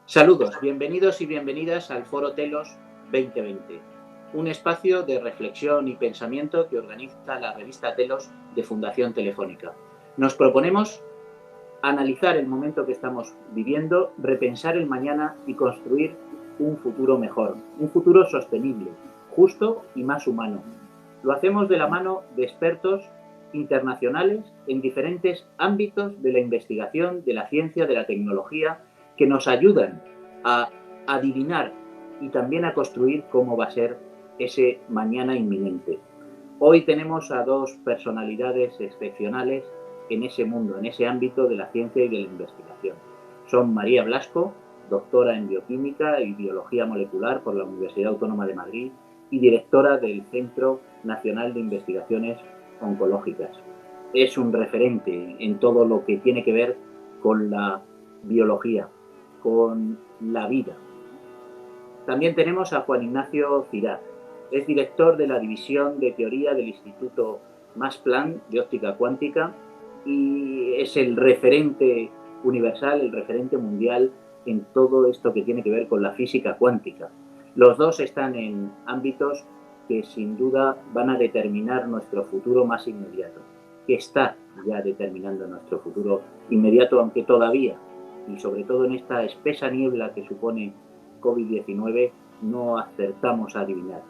Saludos, bienvenidos y bienvenidas al Foro Telos 2020, un espacio de reflexión y pensamiento que organiza la revista Telos de Fundación Telefónica. Nos proponemos analizar el momento que estamos viviendo, repensar el mañana y construir un futuro mejor, un futuro sostenible, justo y más humano. Lo hacemos de la mano de expertos internacionales en diferentes ámbitos de la investigación, de la ciencia, de la tecnología, que nos ayudan a adivinar y también a construir cómo va a ser ese mañana inminente. Hoy tenemos a dos personalidades excepcionales en ese mundo, en ese ámbito de la ciencia y de la investigación. Son María Blasco, doctora en bioquímica y biología molecular por la Universidad Autónoma de Madrid y directora del Centro Nacional de Investigaciones Oncológicas. Es un referente en todo lo que tiene que ver con la biología, con la vida. También tenemos a Juan Ignacio Cirac. Es director de la División de Teoría del Instituto Max Planck de Óptica Cuántica y es el referente universal, el referente mundial en todo esto que tiene que ver con la física cuántica. Los dos están en ámbitos que sin duda van a determinar nuestro futuro más inmediato, que está ya determinando nuestro futuro inmediato, aunque todavía, y sobre todo en esta espesa niebla que supone COVID-19, no acertamos a adivinar.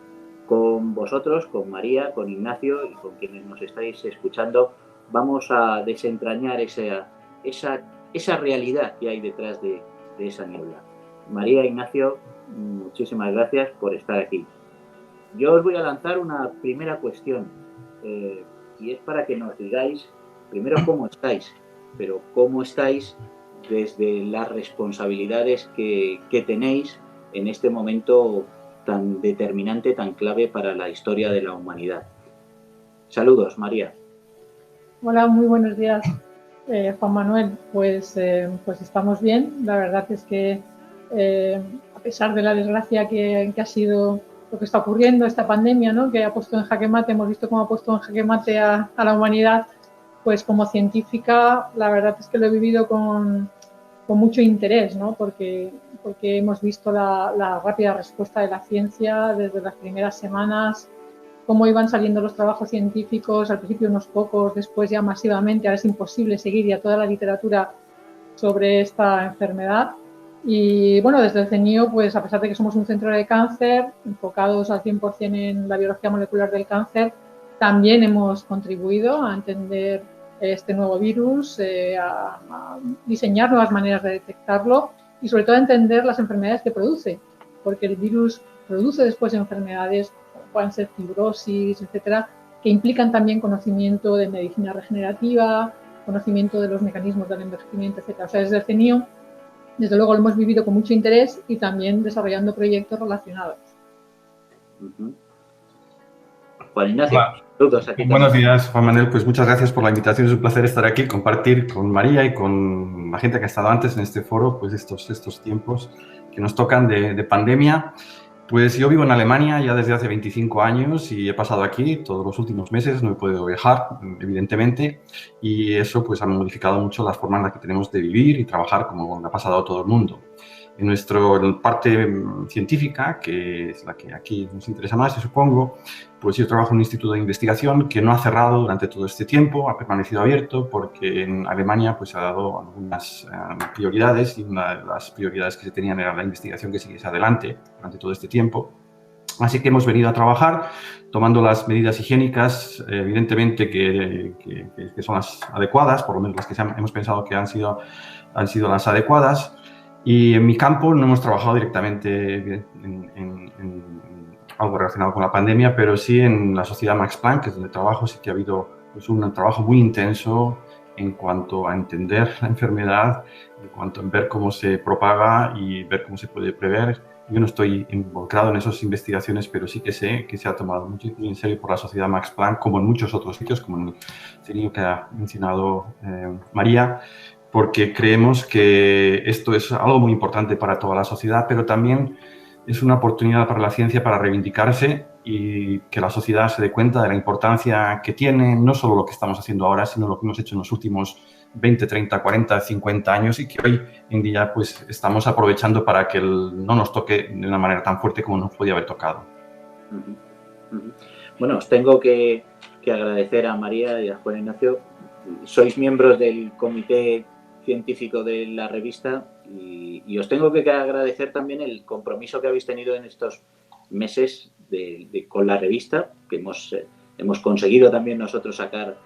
Con vosotros, con María, con Ignacio y con quienes nos estáis escuchando, vamos a desentrañar esa realidad que hay detrás de esa niebla. María, Ignacio, muchísimas gracias por estar aquí. Yo os voy a lanzar una primera cuestión y es para que nos digáis primero cómo estáis, pero cómo estáis desde las responsabilidades que tenéis en este momento tan determinante, tan clave para la historia de la humanidad. Saludos, María. Hola, muy buenos días, Juan Manuel. Pues estamos bien. La verdad es que a pesar de la desgracia que ha sido lo que está ocurriendo, esta pandemia, ¿no?, que ha puesto en jaque mate, hemos visto cómo ha puesto en jaque mate a la humanidad, pues como científica la verdad es que lo he vivido con mucho interés, ¿no?, porque hemos visto la rápida respuesta de la ciencia desde las primeras semanas, cómo iban saliendo los trabajos científicos, al principio unos pocos, después ya masivamente. Ahora es imposible seguir ya toda la literatura sobre esta enfermedad. Y bueno, desde el CENIO, pues a pesar de que somos un centro de cáncer, enfocados al 100% en la biología molecular del cáncer, también hemos contribuido a entender este nuevo virus, a diseñar nuevas maneras de detectarlo y sobre todo a entender las enfermedades que produce, porque el virus produce después enfermedades, pueden ser fibrosis, etcétera, que implican también conocimiento de medicina regenerativa, conocimiento de los mecanismos del envejecimiento, etcétera. O sea, desde el CENIO, desde luego lo hemos vivido con mucho interés y también desarrollando proyectos relacionados. Juan Ignacio, saludos aquí. Buenos días, Juan Manuel. Pues muchas gracias por la invitación. Es un placer estar aquí, compartir con María y con la gente que ha estado antes en este foro, pues estos tiempos que nos tocan de pandemia. Pues yo vivo en Alemania ya desde hace 25 años y he pasado aquí todos los últimos meses, no he podido viajar, evidentemente, y eso pues ha modificado mucho la forma en la que tenemos de vivir y trabajar, como le ha pasado a todo el mundo. En nuestra parte científica, que es la que aquí nos interesa más, supongo, pues yo trabajo en un instituto de investigación que no ha cerrado durante todo este tiempo, ha permanecido abierto porque en Alemania pues ha dado algunas prioridades, y una de las prioridades que se tenían era la investigación que siguiese adelante durante todo este tiempo. Así que hemos venido a trabajar tomando las medidas higiénicas, evidentemente que son las adecuadas, por lo menos las que hemos pensado que han sido las adecuadas. Y en mi campo no hemos trabajado directamente en algo relacionado con la pandemia, pero sí en la Sociedad Max Planck, que es donde trabajo. Sí que ha habido pues, un trabajo muy intenso en cuanto a entender la enfermedad, en cuanto a ver cómo se propaga y ver cómo se puede prever. Yo no estoy involucrado en esas investigaciones, pero sí que sé que se ha tomado mucho en serio por la Sociedad Max Planck, como en muchos otros sitios, como en el CENIO que ha mencionado María, porque creemos que esto es algo muy importante para toda la sociedad, pero también es una oportunidad para la ciencia para reivindicarse y que la sociedad se dé cuenta de la importancia que tiene, no solo lo que estamos haciendo ahora, sino lo que hemos hecho en los últimos 20, 30, 40, 50 años y que hoy en día pues estamos aprovechando para que no nos toque de una manera tan fuerte como nos podía haber tocado. Bueno, os tengo que agradecer a María y a Juan Ignacio. Sois miembros del comité científico de la revista y os tengo que agradecer también el compromiso que habéis tenido en estos meses con la revista, que hemos conseguido también nosotros sacar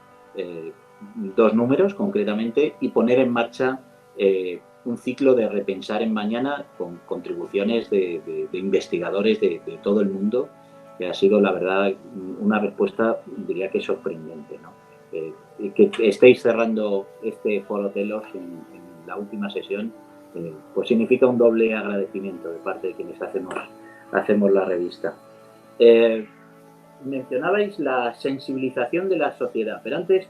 2 números concretamente y poner en marcha un ciclo de Repensar en Mañana con contribuciones de investigadores de todo el mundo, que ha sido, la verdad, una respuesta, diría que sorprendente, ¿no? Que estéis cerrando este Foro Telos en la última sesión, pues significa un doble agradecimiento de parte de quienes hacemos la revista. Mencionabais la sensibilización de la sociedad, pero antes,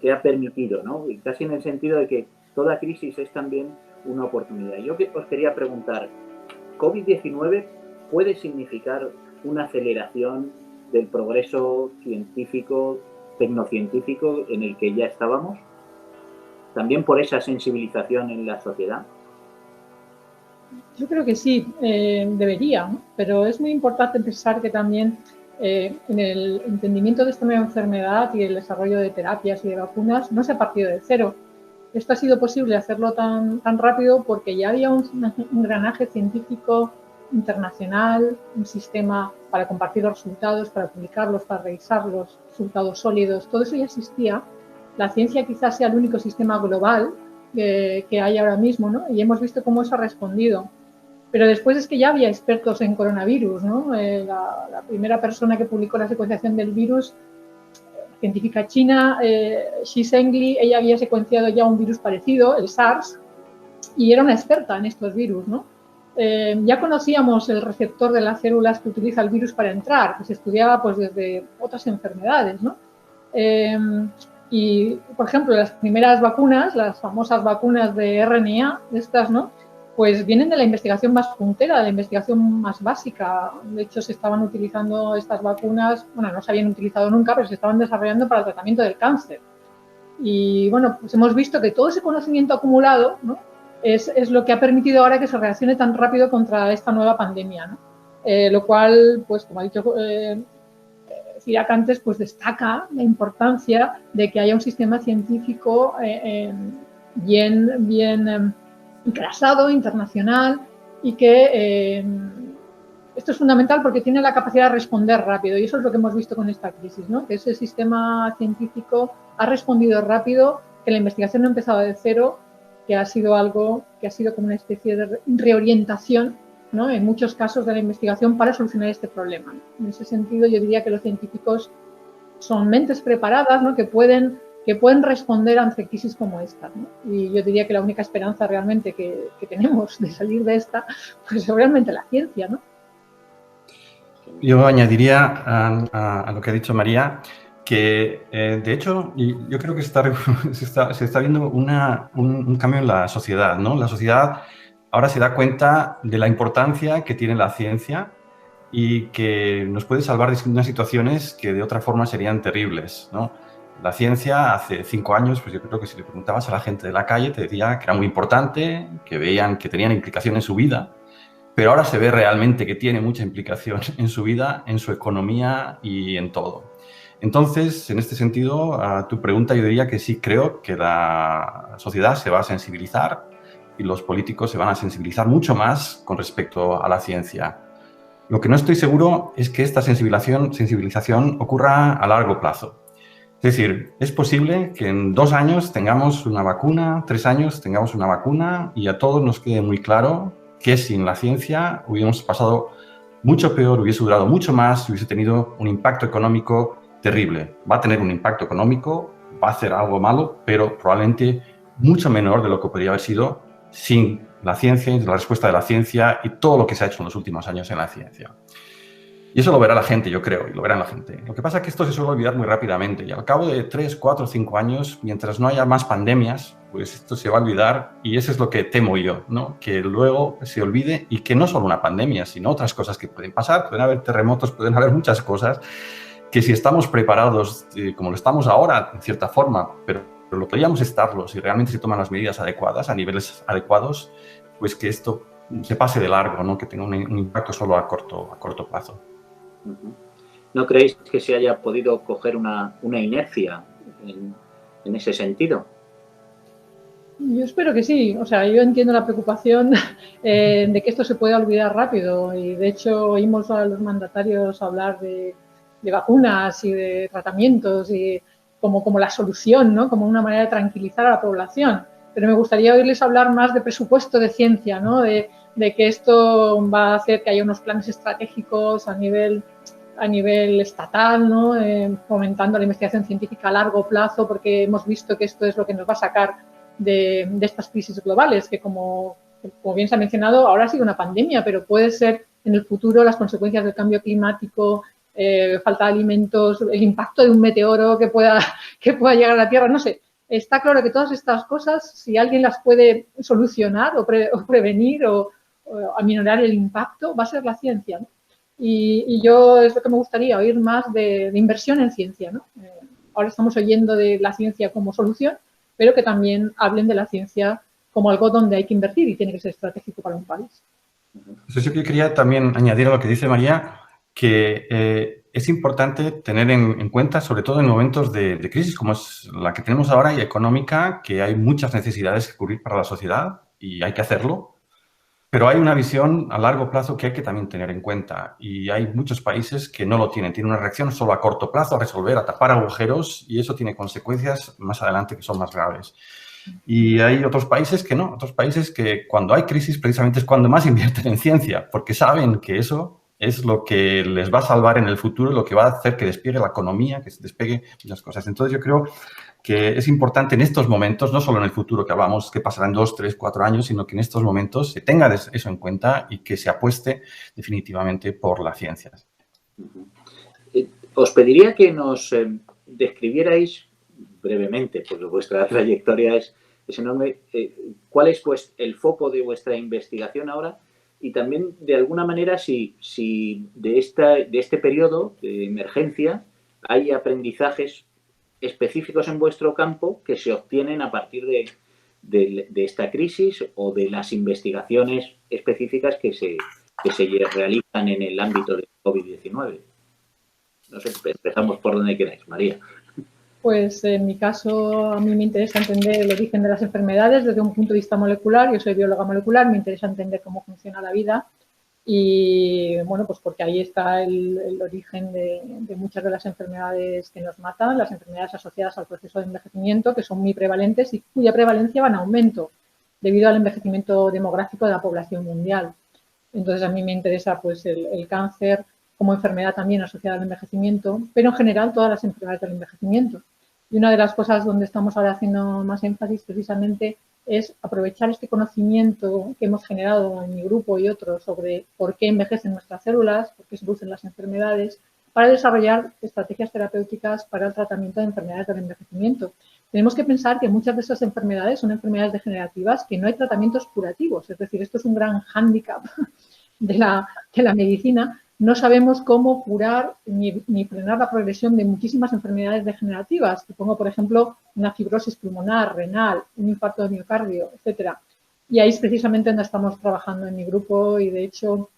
¿qué ha permitido, ¿no? Y casi en el sentido de que toda crisis es también una oportunidad. Yo os quería preguntar, ¿COVID-19 puede significar una aceleración del progreso científico, tecnocientífico en el que ya estábamos? ¿También por esa sensibilización en la sociedad? Yo creo que sí, debería, ¿no? Pero es muy importante pensar que también en el entendimiento de esta nueva enfermedad y el desarrollo de terapias y de vacunas no se ha partido de cero. Esto ha sido posible hacerlo tan rápido porque ya había un engranaje científico internacional, un sistema para compartir los resultados, para publicarlos, para revisar los resultados sólidos. Todo eso ya existía. La ciencia quizás sea el único sistema global que hay ahora mismo, ¿no? Y hemos visto cómo eso ha respondido. Pero después es que ya había expertos en coronavirus, ¿no? La primera persona que publicó la secuenciación del virus, científica china, Shi Zhengli, ella había secuenciado ya un virus parecido, el SARS, y era una experta en estos virus, ¿no? Ya conocíamos el receptor de las células que utiliza el virus para entrar, que se estudiaba pues desde otras enfermedades, ¿no? Y, por ejemplo, las primeras vacunas, las famosas vacunas de RNA, de estas, ¿no? Pues vienen de la investigación más puntera, de la investigación más básica. De hecho, se estaban utilizando estas vacunas, bueno, no se habían utilizado nunca, pero se estaban desarrollando para el tratamiento del cáncer. Y, bueno, pues hemos visto que todo ese conocimiento acumulado, ¿no? Es lo que ha permitido ahora que se reaccione tan rápido contra esta nueva pandemia, ¿no? Lo cual, pues, como ha dicho Cirac antes, pues destaca la importancia de que haya un sistema científico bien enclasado, internacional, y que esto es fundamental porque tiene la capacidad de responder rápido, y eso es lo que hemos visto con esta crisis, ¿no? Que ese sistema científico ha respondido rápido, que la investigación no ha empezado de cero, que ha sido algo que ha sido como una especie de reorientación, ¿no? En muchos casos de la investigación para solucionar este problema. En ese sentido, yo diría que los científicos son mentes preparadas, ¿no? que pueden responder ante crisis como esta, ¿no? Y yo diría que la única esperanza realmente que tenemos de salir de esta, pues es realmente la ciencia, ¿no? Yo añadiría a lo que ha dicho María, que de hecho yo creo que se está viendo un cambio en la sociedad, ¿no? La sociedad ahora se da cuenta de la importancia que tiene la ciencia y que nos puede salvar de unas situaciones que de otra forma serían terribles, ¿no? La ciencia hace 5 años, pues yo creo que si le preguntabas a la gente de la calle te decía que era muy importante, que veían que tenían implicación en su vida, pero ahora se ve realmente que tiene mucha implicación en su vida, en su economía y en todo. Entonces, en este sentido, a tu pregunta yo diría que sí creo que la sociedad se va a sensibilizar y los políticos se van a sensibilizar mucho más con respecto a la ciencia. Lo que no estoy seguro es que esta sensibilización ocurra a largo plazo. Es decir, es posible que en 2 años tengamos una vacuna, 3 años tengamos una vacuna y a todos nos quede muy claro que sin la ciencia hubiéramos pasado mucho peor, hubiese durado mucho más y hubiese tenido un impacto económico terrible. Va a tener un impacto económico, va a hacer algo malo, pero probablemente mucho menor de lo que podría haber sido sin la ciencia, la respuesta de la ciencia y todo lo que se ha hecho en los últimos años en la ciencia. Y eso lo verá la gente, yo creo, y lo verán la gente. Lo que pasa es que esto se suele olvidar muy rápidamente y al cabo de 3, 4, 5 años, mientras no haya más pandemias, pues esto se va a olvidar y eso es lo que temo yo, ¿no? Que luego se olvide y que no solo una pandemia, sino otras cosas que pueden pasar. Pueden haber terremotos, pueden haber muchas cosas que si estamos preparados, como lo estamos ahora, en cierta forma, pero lo podríamos estarlo si realmente se toman las medidas adecuadas, a niveles adecuados, pues que esto se pase de largo, ¿no? Que tenga un impacto solo a corto plazo. ¿No creéis que se haya podido coger una inercia en ese sentido? Yo espero que sí. O sea, yo entiendo la preocupación de que esto se pueda olvidar rápido y, de hecho, oímos a los mandatarios hablar de vacunas y de tratamientos y como la solución, ¿no? Como una manera de tranquilizar a la población. Pero me gustaría oírles hablar más de presupuesto de ciencia, ¿no? De que esto va a hacer que haya unos planes estratégicos a nivel estatal, ¿no? Fomentando la investigación científica a largo plazo, porque hemos visto que esto es lo que nos va a sacar de estas crisis globales, que como bien se ha mencionado, ahora ha sido una pandemia, pero puede ser en el futuro las consecuencias del cambio climático, falta de alimentos, el impacto de un meteoro que pueda llegar a la Tierra, no sé. Está claro que todas estas cosas, si alguien las puede solucionar o prevenir o aminorar el impacto, va a ser la ciencia, ¿no? Y yo es lo que me gustaría oír más de inversión en ciencia, ¿no? Ahora estamos oyendo de la ciencia como solución, pero que también hablen de la ciencia como algo donde hay que invertir y tiene que ser estratégico para un país. Eso sí que quería también añadir a lo que dice María, que es importante tener en cuenta, sobre todo en momentos de crisis como es la que tenemos ahora y económica, que hay muchas necesidades que cubrir para la sociedad y hay que hacerlo, pero hay una visión a largo plazo que hay que también tener en cuenta y hay muchos países que no lo tienen. Tienen una reacción solo a corto plazo, a resolver, a tapar agujeros y eso tiene consecuencias más adelante que son más graves. Y hay otros países que no, otros países que cuando hay crisis precisamente es cuando más invierten en ciencia, porque saben que eso es lo que les va a salvar en el futuro, lo que va a hacer que despegue la economía, que se despegue muchas cosas. Entonces yo creo que es importante en estos momentos, no solo en el futuro que hablamos, que pasarán 2, 3, 4 años, sino que en estos momentos se tenga eso en cuenta y que se apueste definitivamente por las ciencias. Os pediría que nos describierais brevemente, porque vuestra trayectoria es enorme, cuál es pues, el foco de vuestra investigación ahora y también, de alguna manera, si de este periodo de emergencia hay aprendizajes específicos en vuestro campo que se obtienen a partir de esta crisis o de las investigaciones específicas que se realizan en el ámbito del COVID-19. No sé, empezamos por donde queráis, María. Pues en mi caso, a mí me interesa entender el origen de las enfermedades desde un punto de vista molecular. Yo soy bióloga molecular, me interesa entender cómo funciona la vida y, bueno, pues porque ahí está el origen de muchas de las enfermedades que nos matan, las enfermedades asociadas al proceso de envejecimiento, que son muy prevalentes y cuya prevalencia va en aumento debido al envejecimiento demográfico de la población mundial. Entonces, a mí me interesa pues el cáncer como enfermedad también asociada al envejecimiento, pero en general todas las enfermedades del envejecimiento. Y una de las cosas donde estamos ahora haciendo más énfasis precisamente es aprovechar este conocimiento que hemos generado en mi grupo y otros sobre por qué envejecen nuestras células, por qué se producen las enfermedades, para desarrollar estrategias terapéuticas para el tratamiento de enfermedades del envejecimiento. Tenemos que pensar que muchas de esas enfermedades son enfermedades degenerativas que no hay tratamientos curativos, es decir, esto es un gran hándicap de la medicina. No sabemos cómo curar ni frenar la progresión de muchísimas enfermedades degenerativas. Te pongo, por ejemplo, una fibrosis pulmonar, renal, un infarto de miocardio, etcétera. Y ahí es precisamente donde estamos trabajando en mi grupo y, de hecho,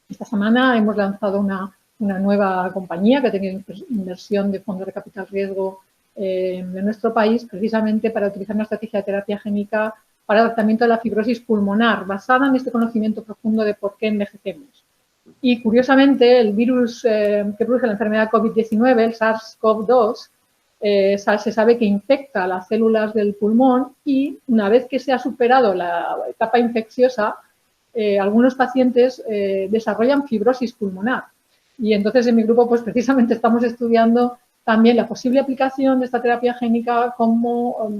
esta semana hemos lanzado una nueva compañía que ha tenido inversión de fondos de capital riesgo de nuestro país, precisamente para utilizar una estrategia de terapia génica para el tratamiento de la fibrosis pulmonar, basada en este conocimiento profundo de por qué envejecemos. Y, curiosamente, el virus que produce la enfermedad COVID-19, el SARS-CoV-2, se sabe que infecta las células del pulmón y, una vez que se ha superado la etapa infecciosa, algunos pacientes desarrollan fibrosis pulmonar. Y entonces, en mi grupo, pues precisamente estamos estudiando también la posible aplicación de esta terapia génica como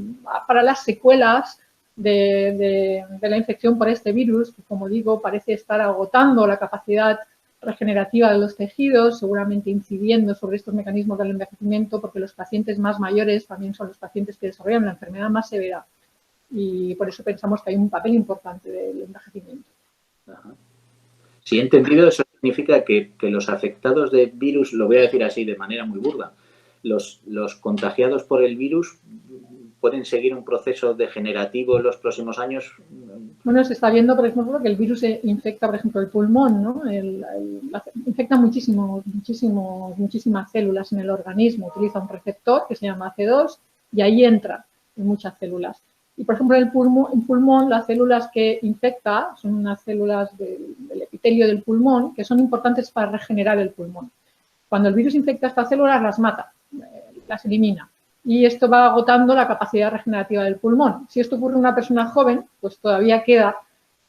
para las secuelas de la infección por este virus, que, como digo, parece estar agotando la capacidad regenerativa de los tejidos, seguramente incidiendo sobre estos mecanismos del envejecimiento, porque los pacientes más mayores también son los pacientes que desarrollan la enfermedad más severa. Y por eso pensamos que hay un papel importante del envejecimiento. Ajá. Si he entendido, eso significa que los afectados de virus, lo voy a decir así de manera muy burda, los contagiados por el virus pueden seguir un proceso degenerativo en los próximos años. Bueno, se está viendo, por ejemplo, que el virus infecta, por ejemplo, el pulmón, ¿no? Infecta muchísimas células en el organismo. Utiliza un receptor que se llama AC2 y ahí entra en muchas células. Y, por ejemplo, en el pulmón, las células que infecta son unas células del epitelio del pulmón que son importantes para regenerar el pulmón. Cuando el virus infecta estas células, las mata, las elimina. Y esto va agotando la capacidad regenerativa del pulmón. Si esto ocurre en una persona joven, pues todavía queda,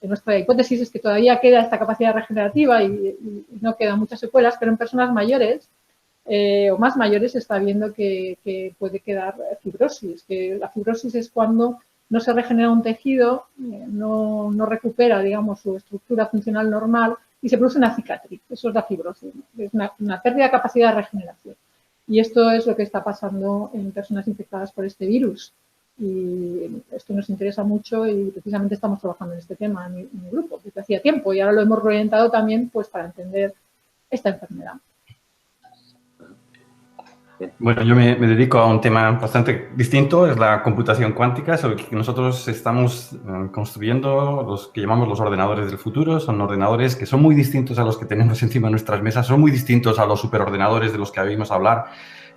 en nuestra hipótesis es que todavía queda esta capacidad regenerativa y no quedan muchas secuelas, pero en personas mayores o más mayores se está viendo que puede quedar fibrosis, que la fibrosis es cuando no se regenera un tejido, no recupera, digamos, su estructura funcional normal y se produce una cicatriz. Eso es la fibrosis, ¿no? Es una pérdida de capacidad de regeneración. Y esto es lo que está pasando en personas infectadas por este virus. Y esto nos interesa mucho y precisamente estamos trabajando en este tema en mi grupo, desde hacía tiempo, y ahora lo hemos reorientado también pues, para entender esta enfermedad. Bueno, yo me dedico a un tema bastante distinto, es la computación cuántica, sobre que nosotros estamos construyendo los que llamamos los ordenadores del futuro. Son ordenadores que son muy distintos a los que tenemos encima de nuestras mesas, son muy distintos a los superordenadores de los que habíamos hablar,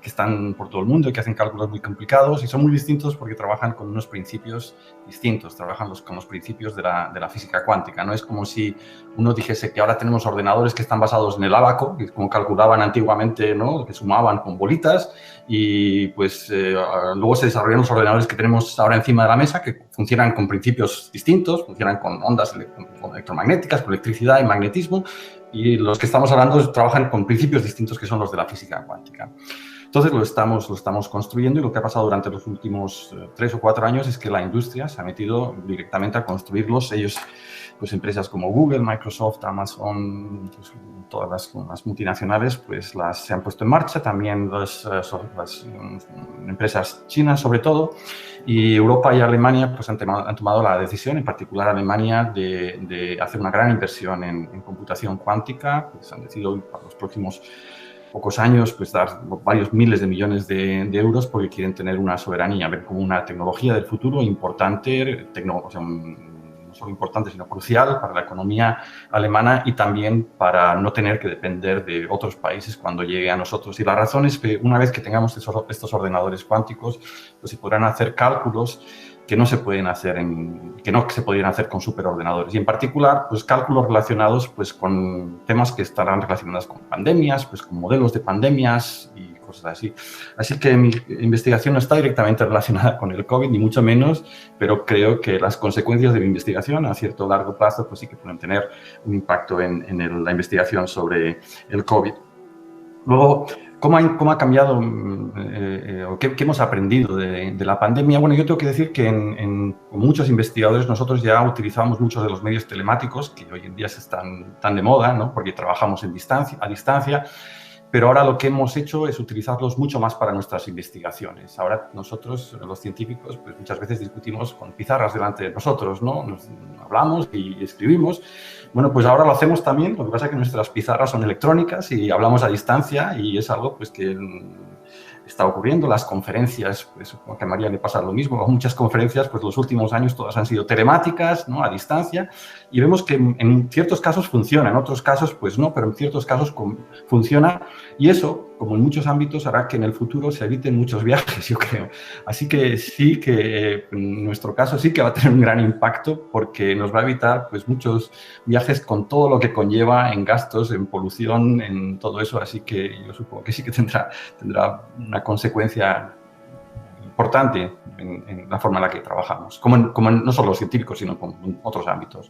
que están por todo el mundo y que hacen cálculos muy complicados, y son muy distintos porque trabajan con unos principios distintos, trabajan con los principios de la física cuántica. No es como si uno dijese que ahora tenemos ordenadores que están basados en el ábaco, que como calculaban antiguamente, ¿no? Que sumaban con bolitas, y pues luego se desarrollan los ordenadores que tenemos ahora encima de la mesa, que funcionan con principios distintos, funcionan con ondas electromagnéticas, con electricidad y magnetismo, y los que estamos hablando trabajan con principios distintos que son los de la física cuántica. Entonces lo estamos construyendo, y lo que ha pasado durante los últimos 3 o 4 años es que la industria se ha metido directamente a construirlos. Ellos, pues empresas como Google, Microsoft, Amazon, pues, todas las multinacionales, pues se han puesto en marcha. También las empresas chinas, sobre todo, y Europa y Alemania pues han tomado la decisión, en particular Alemania, de hacer una gran inversión en computación cuántica. Pues han decidido para los próximos pocos años pues dar varios miles de millones de euros, porque quieren tener una soberanía, ver como una tecnología del futuro importante, no solo importante sino crucial para la economía alemana, y también para no tener que depender de otros países cuando llegue a nosotros. Y la razón es que una vez que tengamos estos ordenadores cuánticos, pues se podrán hacer cálculos que no se podían hacer con superordenadores, y en particular pues cálculos relacionados pues con temas que estarán relacionados con pandemias, pues con modelos de pandemias y cosas así. Así que mi investigación no está directamente relacionada con el COVID, ni mucho menos, pero creo que las consecuencias de mi investigación a cierto largo plazo pues sí que pueden tener un impacto en la investigación sobre el COVID. Luego, ¿cómo ha cambiado o qué hemos aprendido de la pandemia? Bueno, yo tengo que decir que con muchos investigadores nosotros ya utilizamos muchos de los medios telemáticos que hoy en día están de moda, ¿no? Porque trabajamos a distancia, pero ahora lo que hemos hecho es utilizarlos mucho más para nuestras investigaciones. Ahora nosotros, los científicos, pues muchas veces discutimos con pizarras delante de nosotros, ¿no? Hablamos y escribimos. Bueno, pues ahora lo hacemos también, lo que pasa es que nuestras pizarras son electrónicas y hablamos a distancia, y es algo pues que está ocurriendo. Las conferencias, pues supongo que a María le pasa lo mismo, muchas conferencias, pues los últimos años todas han sido telemáticas, ¿no? A distancia, y vemos que en ciertos casos funciona, en otros casos pues no, pero en ciertos casos funciona, y eso, como en muchos ámbitos, hará que en el futuro se eviten muchos viajes, yo creo. Así que sí que en nuestro caso sí que va a tener un gran impacto, porque nos va a evitar pues muchos viajes con todo lo que conlleva en gastos, en polución, en todo eso. Así que yo supongo que sí que tendrá una consecuencia importante en la forma en la que trabajamos, como no solo los científicos, sino en otros ámbitos.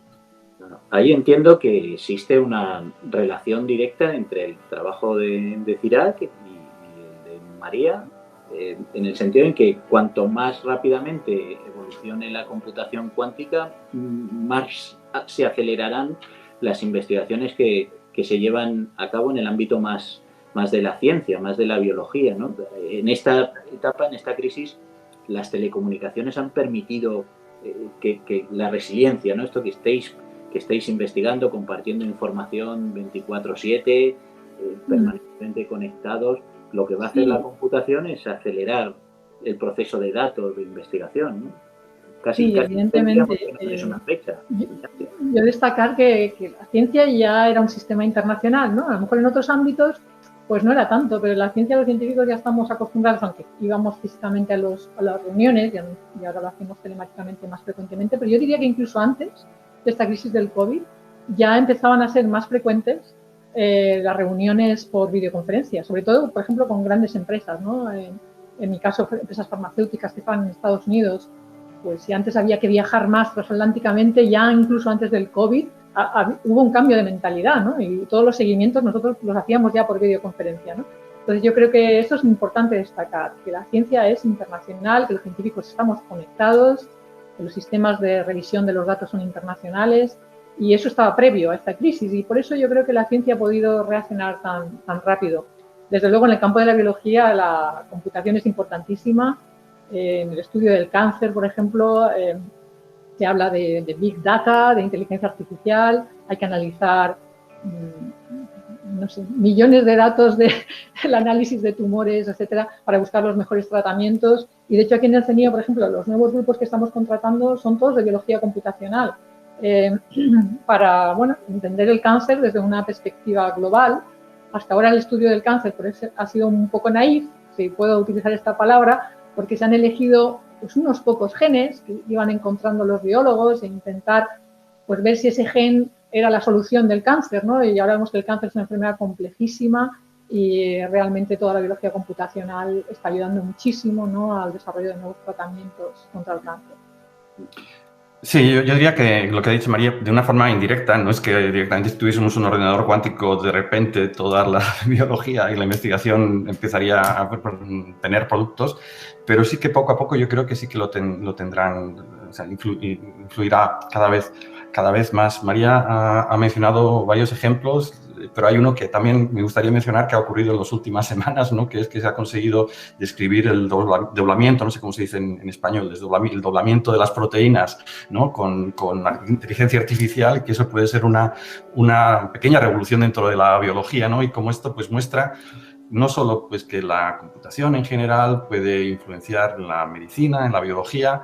Ahí entiendo que existe una relación directa entre el trabajo de Cirac y el de María, en el sentido en que cuanto más rápidamente evolucione la computación cuántica, más se acelerarán las investigaciones que se llevan a cabo en el ámbito más de la ciencia, más de la biología, ¿no? En esta etapa, en esta crisis, las telecomunicaciones han permitido que la resiliencia, ¿no? Esto que estéis investigando, compartiendo información 24/7, permanentemente conectados, lo que va a hacer la computación es acelerar el proceso de datos de investigación, ¿no? Sí, evidentemente. Es una fecha. Yo destacar que la ciencia ya era un sistema internacional, ¿no? A lo mejor en otros ámbitos pues no era tanto, pero en la ciencia los científicos ya estamos acostumbrados, aunque íbamos físicamente a las reuniones y ahora lo hacemos telemáticamente más frecuentemente, pero yo diría que incluso antes de esta crisis del COVID ya empezaban a ser más frecuentes las reuniones por videoconferencia, sobre todo, por ejemplo, con grandes empresas, ¿no? En mi caso, empresas farmacéuticas que estaban en Estados Unidos, pues si antes había que viajar más transatlánticamente, ya incluso antes del COVID hubo un cambio de mentalidad, ¿no? Y todos los seguimientos nosotros los hacíamos ya por videoconferencia, ¿no? Entonces yo creo que esto es importante destacar, que la ciencia es internacional, que los científicos estamos conectados, que los sistemas de revisión de los datos son internacionales y eso estaba previo a esta crisis y por eso yo creo que la ciencia ha podido reaccionar tan rápido. Desde luego en el campo de la biología la computación es importantísima. En el estudio del cáncer, por ejemplo, se habla de Big Data, de inteligencia artificial, hay que analizar no sé, millones de datos del análisis de tumores, etcétera, para buscar los mejores tratamientos. Y de hecho aquí en el CENIO, por ejemplo, los nuevos grupos que estamos contratando son todos de biología computacional para entender el cáncer desde una perspectiva global. Hasta ahora el estudio del cáncer por eso ha sido un poco naif, si puedo utilizar esta palabra, porque se han elegido pues, unos pocos genes que iban encontrando los biólogos e intentar pues, ver si ese gen era la solución del cáncer, ¿no? Y ahora vemos que el cáncer es una enfermedad complejísima y realmente toda la biología computacional está ayudando muchísimo, ¿no? Al desarrollo de nuevos tratamientos contra el cáncer. Sí, yo diría que lo que ha dicho María, de una forma indirecta, no es que directamente si tuviésemos un ordenador cuántico, de repente toda la biología y la investigación empezaría a tener productos, pero sí que poco a poco yo creo que sí que lo tendrán, o sea, influirá cada vez más. María ha mencionado varios ejemplos, pero hay uno que también me gustaría mencionar que ha ocurrido en las últimas semanas, ¿no? Que es que se ha conseguido describir el doblamiento, no sé cómo se dice en español, el doblamiento de las proteínas, ¿no? Con la inteligencia artificial, que eso puede ser una pequeña revolución dentro de la biología, ¿no? Y como esto pues muestra no solo pues, que la computación en general puede influenciar en la medicina, en la biología,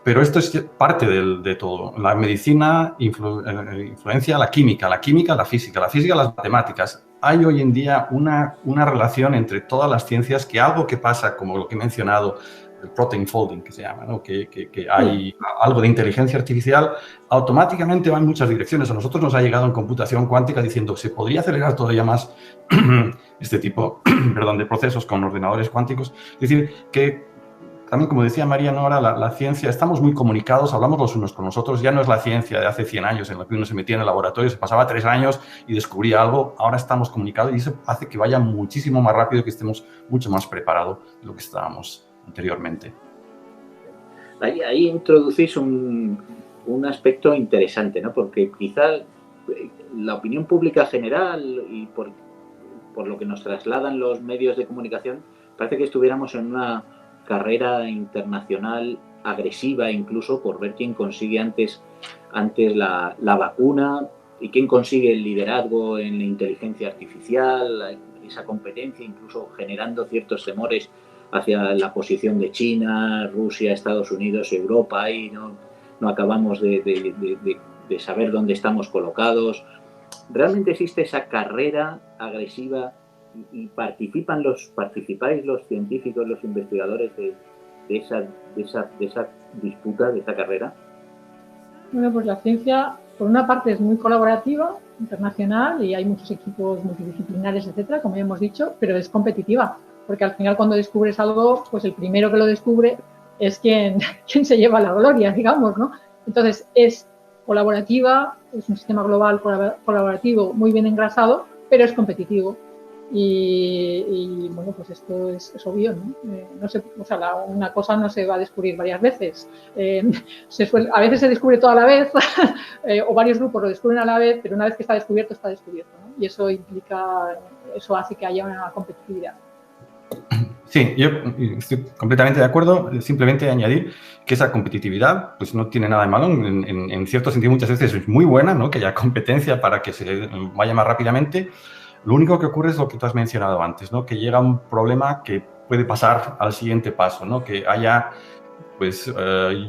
pero esto es parte de todo. La medicina influencia la química, la física, las matemáticas. Hay hoy en día una relación entre todas las ciencias que algo que pasa, como lo que he mencionado, el protein folding que se llama, ¿no? que hay algo de inteligencia artificial, automáticamente va en muchas direcciones. A nosotros nos ha llegado en computación cuántica diciendo que se podría acelerar todavía más este tipo de procesos con ordenadores cuánticos. Es decir, que también, como decía María, ¿no? Ahora la ciencia, estamos muy comunicados, hablamos los unos con los otros, ya no es la ciencia de hace 100 años en la que uno se metía en el laboratorio, se pasaba 3 años y descubría algo, ahora estamos comunicados y eso hace que vaya muchísimo más rápido, que estemos mucho más preparados de lo que estábamos anteriormente. Ahí introducís un aspecto interesante, ¿no? Porque quizá la opinión pública general y por lo que nos trasladan los medios de comunicación, parece que estuviéramos en una carrera internacional agresiva incluso por ver quién consigue antes la vacuna y quién consigue el liderazgo en la inteligencia artificial, esa competencia, incluso generando ciertos temores hacia la posición de China, Rusia, Estados Unidos, Europa, y no acabamos de saber dónde estamos colocados. ¿Realmente existe esa carrera agresiva y participáis los científicos, los investigadores de esa disputa, de esa carrera? Bueno, pues la ciencia, por una parte, es muy colaborativa, internacional, y hay muchos equipos multidisciplinares, etcétera, como ya hemos dicho, pero es competitiva, porque al final cuando descubres algo, pues el primero que lo descubre es quien se lleva la gloria, digamos, ¿no? Entonces, es colaborativa, es un sistema global colaborativo muy bien engrasado, pero es competitivo. Y bueno, pues esto es obvio, ¿no? No sé, o sea, una cosa no se va a descubrir varias veces. A veces se descubre todo a la vez o varios grupos lo descubren a la vez, pero una vez que está descubierto, ¿no? Y eso hace que haya una competitividad. Sí, yo estoy completamente de acuerdo. Simplemente añadir que esa competitividad pues no tiene nada de malo. En cierto sentido, muchas veces es muy buena, ¿no? Que haya competencia para que se vaya más rápidamente. Lo único que ocurre es lo que tú has mencionado antes, ¿no? Que llega un problema que puede pasar al siguiente paso, ¿no? Que haya, pues,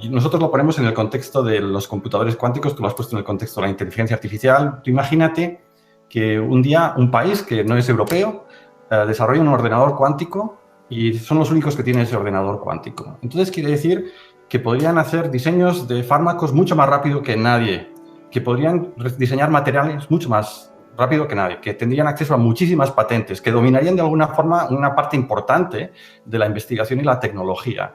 nosotros lo ponemos en el contexto de los computadores cuánticos, tú lo has puesto en el contexto de la inteligencia artificial. Tú imagínate que un día un país que no es europeo desarrolla un ordenador cuántico y son los únicos que tienen ese ordenador cuántico. Entonces quiere decir que podrían hacer diseños de fármacos mucho más rápido que nadie, que podrían diseñar materiales mucho más rápido que nadie, que tendrían acceso a muchísimas patentes, que dominarían de alguna forma una parte importante de la investigación y la tecnología.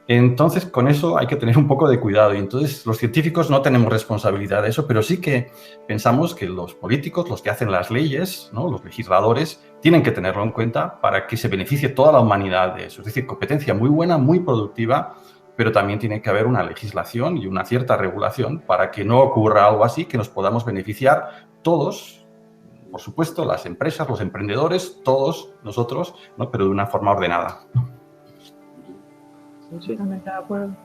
Entonces, con eso hay que tener un poco de cuidado. Y entonces, los científicos no tenemos responsabilidad de eso, pero sí que pensamos que los políticos, los que hacen las leyes, ¿no? Los legisladores, tienen que tenerlo en cuenta para que se beneficie toda la humanidad de eso. Es decir, competencia muy buena, muy productiva, pero también tiene que haber una legislación y una cierta regulación para que no ocurra algo así, que nos podamos beneficiar todos, por supuesto, las empresas, los emprendedores, todos nosotros, ¿no? Pero de una forma ordenada. Sí, totalmente de acuerdo.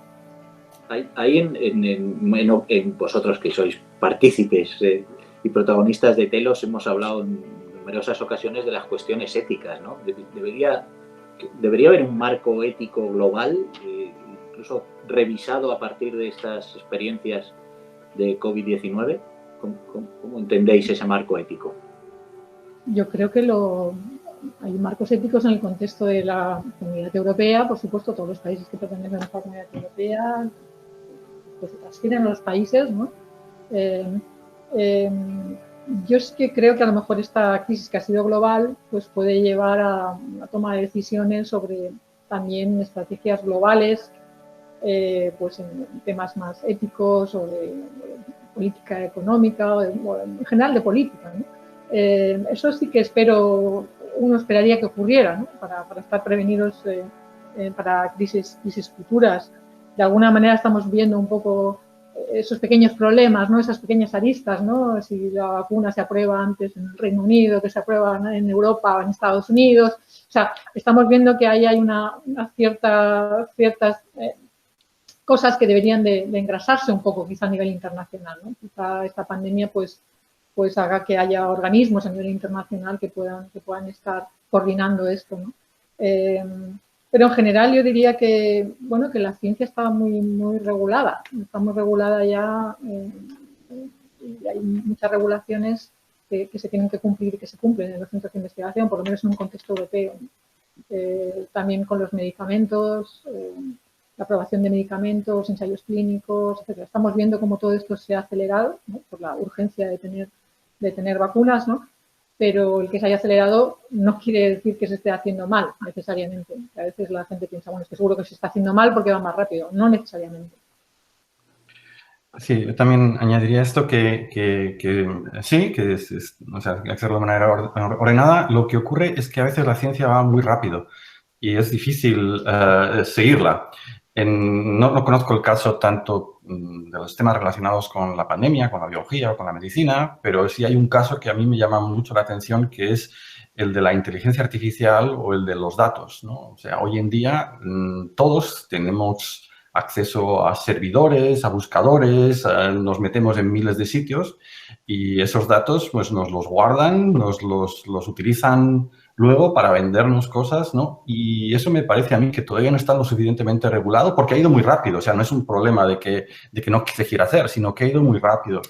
Ahí en vosotros que sois partícipes y protagonistas de Telos hemos hablado en numerosas ocasiones de las cuestiones éticas, ¿no? Debería haber un marco ético global, incluso revisado a partir de estas experiencias de COVID-19. ¿Cómo entendéis ese marco ético? Yo creo que hay marcos éticos en el contexto de la Comunidad Europea, por supuesto, todos los países que pertenecen a la Comunidad Europea, pues tienen los países, ¿no? Yo es que creo que a lo mejor esta crisis que ha sido global, pues puede llevar a la toma de decisiones sobre también estrategias globales, pues en temas más éticos o de política económica o en general de política, ¿no? Eso sí que uno esperaría que ocurriera, ¿no? Para estar prevenidos para crisis futuras. De alguna manera estamos viendo un poco esos pequeños problemas, ¿no? Esas pequeñas aristas, ¿no? Si la vacuna se aprueba antes en el Reino Unido, que se aprueba en Europa o en Estados Unidos. O sea, estamos viendo que ahí hay ciertas cosas que deberían de engrasarse un poco, quizá a nivel internacional, ¿no? Quizá esta pandemia, pues haga que haya organismos a nivel internacional que puedan estar coordinando esto, ¿no? Pero en general yo diría que, bueno, que la ciencia está muy regulada. Está muy regulada ya y hay muchas regulaciones que se tienen que cumplir y que se cumplen en los centros de investigación, por lo menos en un contexto europeo, ¿no? También con los medicamentos, la aprobación de medicamentos, ensayos clínicos, etc. Estamos viendo cómo todo esto se ha acelerado, ¿no? Por la urgencia de tener vacunas, ¿no? Pero el que se haya acelerado no quiere decir que se esté haciendo mal, necesariamente. A veces la gente piensa, bueno, es que seguro que se está haciendo mal porque va más rápido. No necesariamente. Sí, yo también añadiría esto que sí, que o sea, hay que hacerlo de manera ordenada. Lo que ocurre es que a veces la ciencia va muy rápido y es difícil seguirla. No conozco el caso tanto de los temas relacionados con la pandemia, con la biología o con la medicina, pero sí hay un caso que a mí me llama mucho la atención, que es el de la inteligencia artificial o el de los datos, ¿no? O sea, hoy en día todos tenemos acceso a servidores, a buscadores, nos metemos en miles de sitios y esos datos pues nos los guardan, nos los utilizan luego para vendernos cosas, ¿no? Y eso me parece a mí que todavía no está lo suficientemente regulado porque ha ido muy rápido. O sea, no es un problema de que no se quiera hacer, sino que ha ido muy rápido.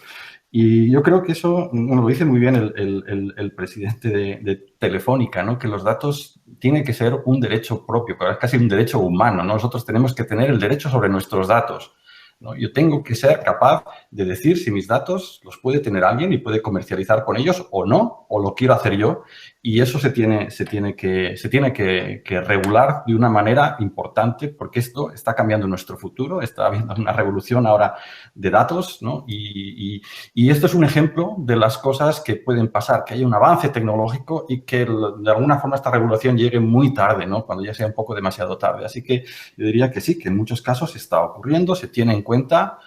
Y yo creo que eso, bueno, lo dice muy bien el presidente de Telefónica, ¿no? Que los datos tienen que ser un derecho propio, es casi un derecho humano, ¿no? Nosotros tenemos que tener el derecho sobre nuestros datos, ¿no? Yo tengo que ser capaz de decir si mis datos los puede tener alguien y puede comercializar con ellos o no, o lo quiero hacer yo. Y eso se tiene que regular de una manera importante porque esto está cambiando nuestro futuro, está habiendo una revolución ahora de datos, ¿no? Y esto es un ejemplo de las cosas que pueden pasar, que haya un avance tecnológico y que de alguna forma esta regulación llegue muy tarde, ¿no? Cuando ya sea un poco demasiado tarde. Así que yo diría que sí, que en muchos casos está ocurriendo, se tiene en cuenta,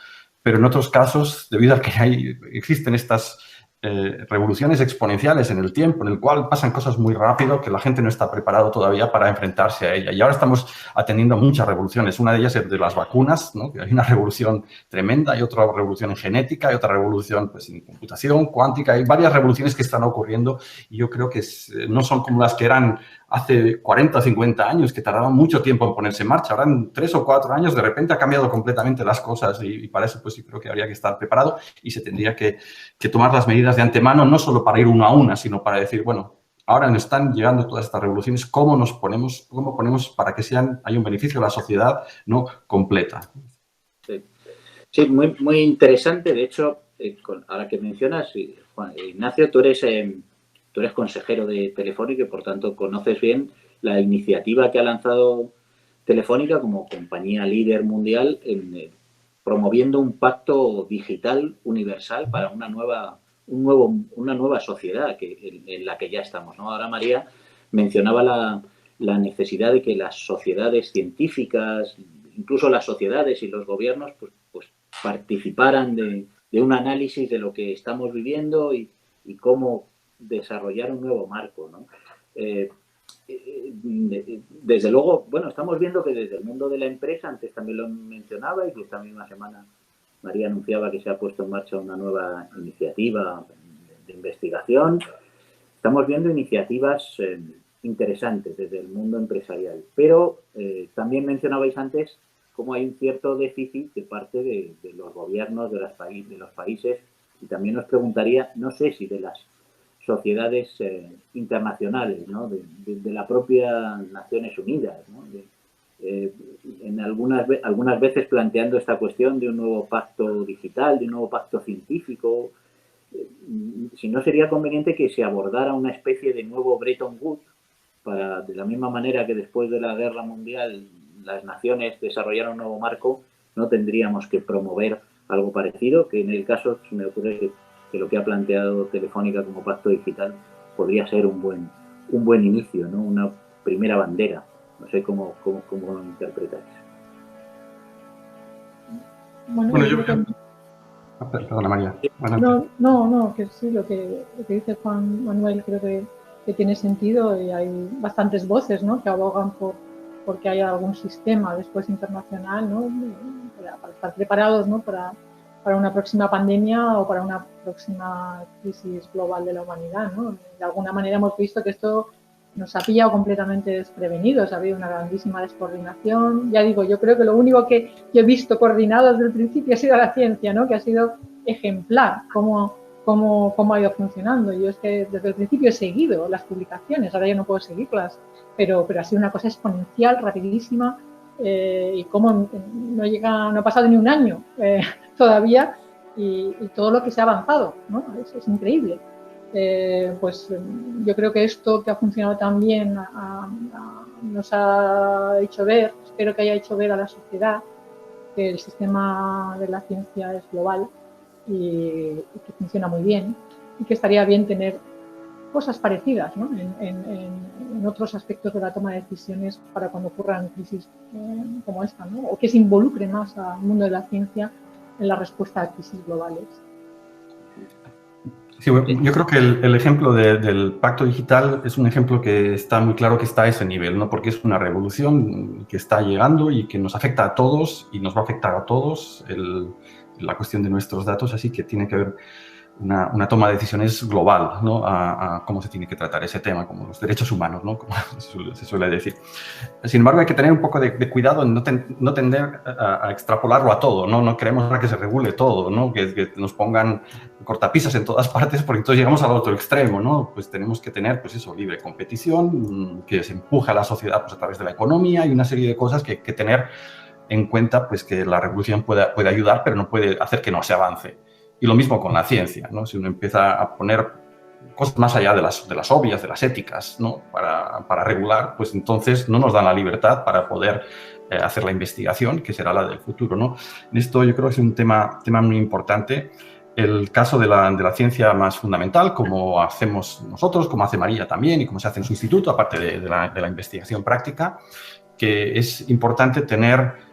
pero en otros casos, debido a que existen estas revoluciones exponenciales en el tiempo, en el cual pasan cosas muy rápido que la gente no está preparado todavía para enfrentarse a ella. Y ahora estamos atendiendo a muchas revoluciones. Una de ellas es de las vacunas, ¿no? Que hay una revolución tremenda, hay otra revolución en genética, hay otra revolución pues, en computación cuántica. Hay varias revoluciones que están ocurriendo y yo creo que no son como las que eran hace 40 o 50 años, que tardaban mucho tiempo en ponerse en marcha. Ahora en 3 o 4 años de repente ha cambiado completamente las cosas y para eso pues yo creo que habría que estar preparado y se tendría que tomar las medidas de antemano, no solo para ir una a una, sino para decir, bueno, ahora nos están llegando todas estas revoluciones, ¿cómo ponemos para que hay un beneficio a la sociedad no completa? Sí, muy interesante. De hecho, ahora que mencionas, Juan Ignacio, tú eres consejero de Telefónica y, por tanto, conoces bien la iniciativa que ha lanzado Telefónica como compañía líder mundial en promoviendo un pacto digital universal para una nueva sociedad en la que ya estamos, ¿no? Ahora María mencionaba la necesidad de que las sociedades científicas, incluso las sociedades y los gobiernos, pues participaran de un análisis de lo que estamos viviendo y cómo desarrollar un nuevo marco, ¿no? Desde luego, bueno, estamos viendo que desde el mundo de la empresa, antes también lo mencionaba y que esta misma semana María anunciaba que se ha puesto en marcha una nueva iniciativa de investigación. Estamos viendo iniciativas interesantes desde el mundo empresarial, pero también mencionabais antes cómo hay un cierto déficit de parte de los gobiernos de los países y también os preguntaría, no sé si de las sociedades internacionales, ¿no? de la propia Naciones Unidas, ¿no? En algunas veces planteando esta cuestión de un nuevo pacto digital, de un nuevo pacto científico, si no sería conveniente que se abordara una especie de nuevo Bretton Woods para, de la misma manera que después de la Guerra Mundial las naciones desarrollaron un nuevo marco, no tendríamos que promover algo parecido, que en el caso se me ocurre que lo que ha planteado Telefónica como pacto digital podría ser un buen inicio, ¿no? Una primera bandera. No sé cómo lo interpretáis. Bueno, yo perdona, María. No, que sí, lo que dice Juan Manuel creo que tiene sentido y hay bastantes voces, ¿no? Que abogan porque haya algún sistema después internacional, ¿no? Para estar preparados, ¿no? Para una próxima pandemia o para una próxima crisis global de la humanidad, ¿no? De alguna manera hemos visto que esto nos ha pillado completamente desprevenidos, ha habido una grandísima descoordinación. Ya digo, yo creo que lo único que yo he visto coordinado desde el principio ha sido la ciencia, ¿no? Que ha sido ejemplar cómo ha ido funcionando. Yo es que desde el principio he seguido las publicaciones, ahora ya no puedo seguirlas, pero ha sido una cosa exponencial, rapidísima, y cómo no ha pasado ni un año todavía y todo lo que se ha avanzado, ¿no? Es increíble. Pues yo creo que esto que ha funcionado tan bien nos ha hecho ver, espero que haya hecho ver a la sociedad que el sistema de la ciencia es global y que funciona muy bien y que estaría bien tener cosas parecidas, ¿no? en otros aspectos de la toma de decisiones para cuando ocurran crisis como esta, ¿no? O que se involucre más al mundo de la ciencia en la respuesta a crisis globales. Sí, yo creo que el ejemplo del pacto digital es un ejemplo que está muy claro que está a ese nivel, ¿no? Porque es una revolución que está llegando y que nos afecta a todos y nos va a afectar a todos la cuestión de nuestros datos, así que tiene que haber una toma de decisiones global, ¿no? a cómo se tiene que tratar ese tema, como los derechos humanos, ¿no? Como se suele decir. Sin embargo, hay que tener un poco de cuidado en no tender a extrapolarlo a todo, ¿no? No queremos que se regule todo, ¿no? Que nos pongan cortapisas en todas partes, porque entonces llegamos al otro extremo, ¿no? Pues tenemos que tener, pues eso, libre competición, que se empuja a la sociedad pues, a través de la economía y una serie de cosas que tener en cuenta, pues que la regulación puede ayudar, pero no puede hacer que no se avance. Y lo mismo con la ciencia, ¿no? Si uno empieza a poner cosas más allá de las obvias, de las éticas, ¿no? Para regular, pues entonces no nos dan la libertad para poder hacer la investigación, que será la del futuro, ¿no? En esto yo creo que es un tema muy importante. El caso de la ciencia más fundamental, como hacemos nosotros, como hace María también y como se hace en su instituto, aparte de la investigación práctica, que es importante tener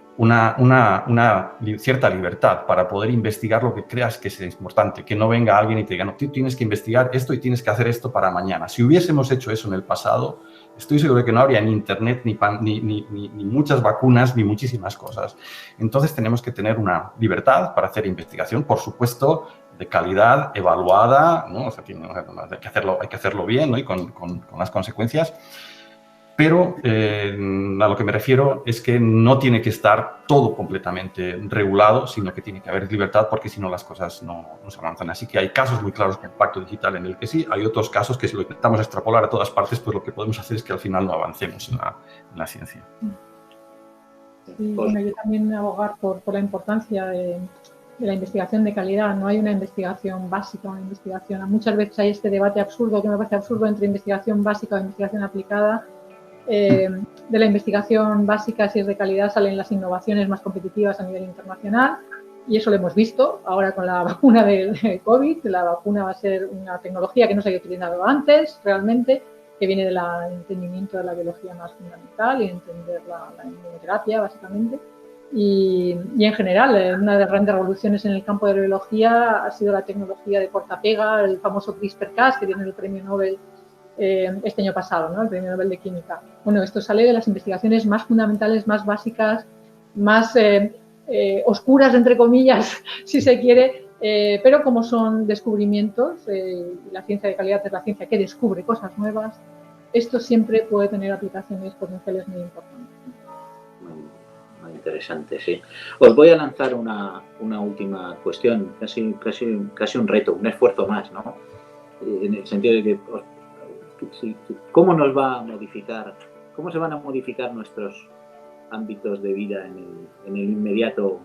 cierta libertad para poder investigar lo que creas que es importante, que no venga alguien y te diga, no, tú tienes que investigar esto y tienes que hacer esto para mañana. Si hubiésemos hecho eso en el pasado, estoy seguro de que no habría ni internet, ni muchas vacunas, ni muchísimas cosas. Entonces tenemos que tener una libertad para hacer investigación, por supuesto, de calidad, evaluada, ¿no? O sea, hay que hacerlo bien, ¿no? Y con las consecuencias. Pero a lo que me refiero es que no tiene que estar todo completamente regulado, sino que tiene que haber libertad, porque si no las cosas no se avanzan. Así que hay casos muy claros con el pacto digital en el que sí, hay otros casos que si lo intentamos extrapolar a todas partes, pues lo que podemos hacer es que al final no avancemos en la ciencia. Sí, bueno, yo también abogar por la importancia de la investigación de calidad. No hay una investigación básica, una investigación. Muchas veces hay este debate absurdo, que me parece absurdo, entre investigación básica o investigación aplicada. De la investigación básica, si es de calidad, salen las innovaciones más competitivas a nivel internacional, y eso lo hemos visto ahora con la vacuna de COVID. La vacuna va a ser una tecnología que no se había utilizado antes realmente, que viene del entendimiento de la biología más fundamental y entender la inmunoterapia básicamente. Y en general, una de las grandes revoluciones en el campo de la biología ha sido la tecnología de corta-pega, el famoso CRISPR-Cas, que tiene el premio Nobel este año pasado, ¿no? El premio Nobel de Química. Bueno, esto sale de las investigaciones más fundamentales, más básicas, más oscuras, entre comillas, si se quiere, pero como son descubrimientos, la ciencia de calidad es la ciencia que descubre cosas nuevas, esto siempre puede tener aplicaciones potenciales muy importantes. Muy interesante, sí. Os voy a lanzar una última cuestión, casi un reto, un esfuerzo más, ¿no? En el sentido de que ¿cómo nos va a modificar, cómo se van a modificar nuestros ámbitos de vida en el inmediato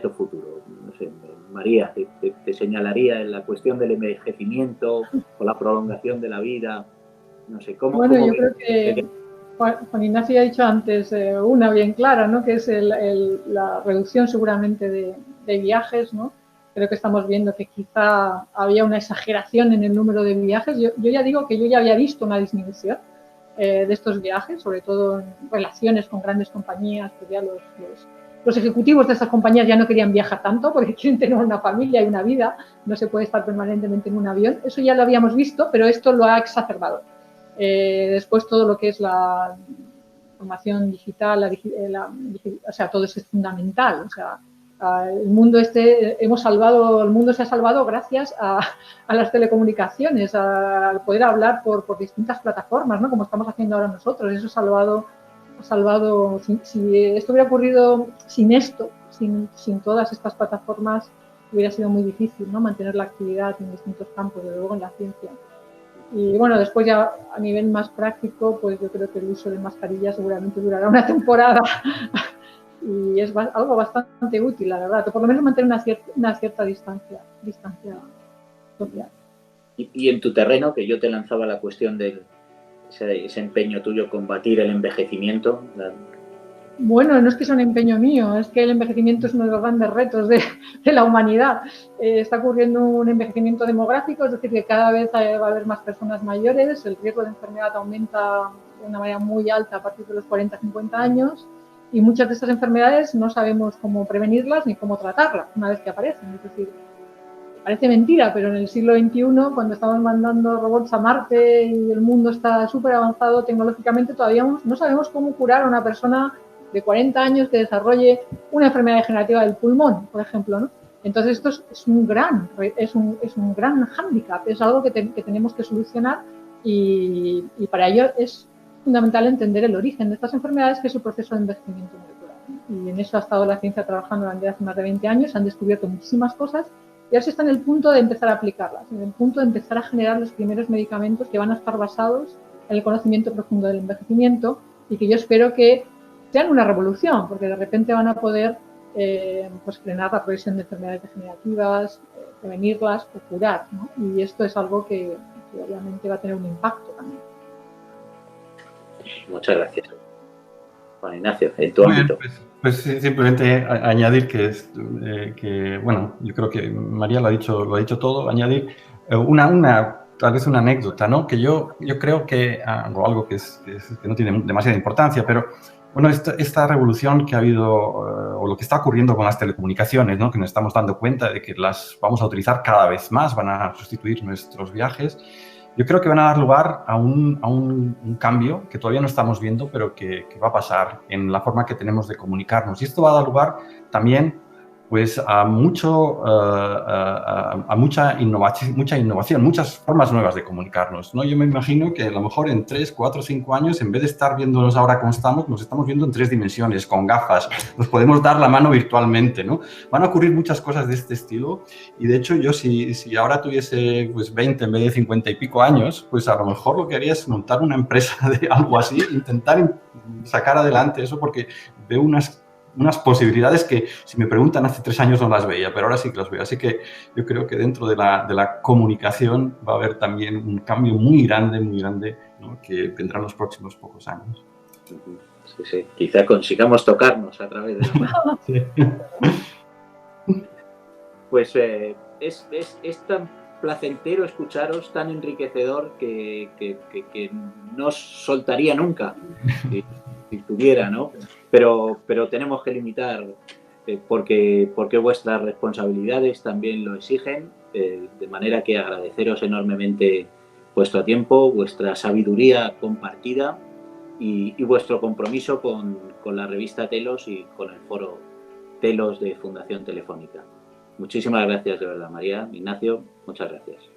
futuro? No sé, María, te señalaría en la cuestión del envejecimiento o la prolongación de la vida. No sé, ¿cómo? Bueno, yo creo que Juan Ignacio ha dicho antes una bien clara, ¿no? Que es la reducción seguramente de viajes, ¿no? Creo que estamos viendo que quizá había una exageración en el número de viajes. Yo ya digo que yo ya había visto una disminución de estos viajes, sobre todo en relaciones con grandes compañías, que ya los ejecutivos de estas compañías ya no querían viajar tanto porque quieren tener una familia y una vida, no se puede estar permanentemente en un avión. Eso ya lo habíamos visto, pero esto lo ha exacerbado. Después todo lo que es la formación digital, o sea, todo eso es fundamental, o sea, el mundo el mundo se ha salvado gracias a las telecomunicaciones, al poder hablar por distintas plataformas, ¿no? Como estamos haciendo ahora nosotros. Eso ha salvado. Si esto hubiera ocurrido sin esto, sin todas estas plataformas, hubiera sido muy difícil, ¿no? Mantener la actividad en distintos campos, desde luego en la ciencia. Y bueno, después ya a nivel más práctico, pues yo creo que el uso de mascarillas seguramente durará una temporada. Y es algo bastante útil, la verdad, o por lo menos mantener una cierta distancia social. Y en tu terreno, que yo te lanzaba la cuestión de ese empeño tuyo, combatir el envejecimiento. Bueno, no es que sea un empeño mío, es que el envejecimiento es uno de los grandes retos de la humanidad. Está ocurriendo un envejecimiento demográfico, es decir, que cada vez va a haber más personas mayores, el riesgo de enfermedad aumenta de una manera muy alta a partir de los 40-50 años. Y muchas de estas enfermedades no sabemos cómo prevenirlas ni cómo tratarlas una vez que aparecen. Es decir, parece mentira, pero en el siglo XXI, cuando estamos mandando robots a Marte y el mundo está súper avanzado tecnológicamente, todavía no sabemos cómo curar a una persona de 40 años que desarrolle una enfermedad degenerativa del pulmón, por ejemplo, ¿no? Entonces esto es un gran hándicap, es algo que tenemos que solucionar y para ello es fundamental entender el origen de estas enfermedades, que es el proceso de envejecimiento molecular. Y en eso ha estado la ciencia trabajando desde hace más de 20 años, han descubierto muchísimas cosas y ahora se está en el punto de empezar a aplicarlas, en el punto de empezar a generar los primeros medicamentos que van a estar basados en el conocimiento profundo del envejecimiento y que yo espero que sean una revolución, porque de repente van a poder pues frenar la progresión de enfermedades degenerativas, prevenirlas o curar, ¿no? Y esto es algo que obviamente va a tener un impacto también. Muchas gracias, Juan Ignacio, en tu ámbito. Pues simplemente añadir que, bueno, yo creo que María lo ha dicho todo, añadir tal vez una anécdota, ¿no? Que yo creo que, algo que no tiene demasiada importancia, pero Bueno, esta revolución que ha habido, o lo que está ocurriendo con las telecomunicaciones, ¿no? Que nos estamos dando cuenta de que las vamos a utilizar cada vez más, van a sustituir nuestros viajes, yo creo que van a dar lugar a un cambio que todavía no estamos viendo, pero que va a pasar en la forma que tenemos de comunicarnos. Y esto va a dar lugar también pues, a mucha innovación, muchas formas nuevas de comunicarnos, ¿no? Yo me imagino que a lo mejor en 3, 4, 5 años, en vez de estar viéndonos ahora como estamos, nos estamos viendo en 3 dimensiones, con gafas, nos podemos dar la mano virtualmente, ¿no? Van a ocurrir muchas cosas de este estilo y, de hecho, yo si ahora tuviese pues, 20 en vez de 50 y pico años, pues a lo mejor lo que haría es montar una empresa de algo así, intentar sacar adelante eso, porque veo unas posibilidades que, si me preguntan, hace 3 años no las veía, pero ahora sí que las veo. Así que yo creo que dentro de la comunicación va a haber también un cambio muy grande, ¿no? Que vendrá en los próximos pocos años. Sí, sí. Quizá consigamos tocarnos a través de la sí. Pues es tan placentero escucharos, tan enriquecedor que no os soltaría nunca si tuviera, ¿no? Pero tenemos que limitar porque vuestras responsabilidades también lo exigen, de manera que agradeceros enormemente vuestro tiempo, vuestra sabiduría compartida y vuestro compromiso con la revista Telos y con el foro Telos de Fundación Telefónica. Muchísimas gracias, de verdad, María, Ignacio, muchas gracias.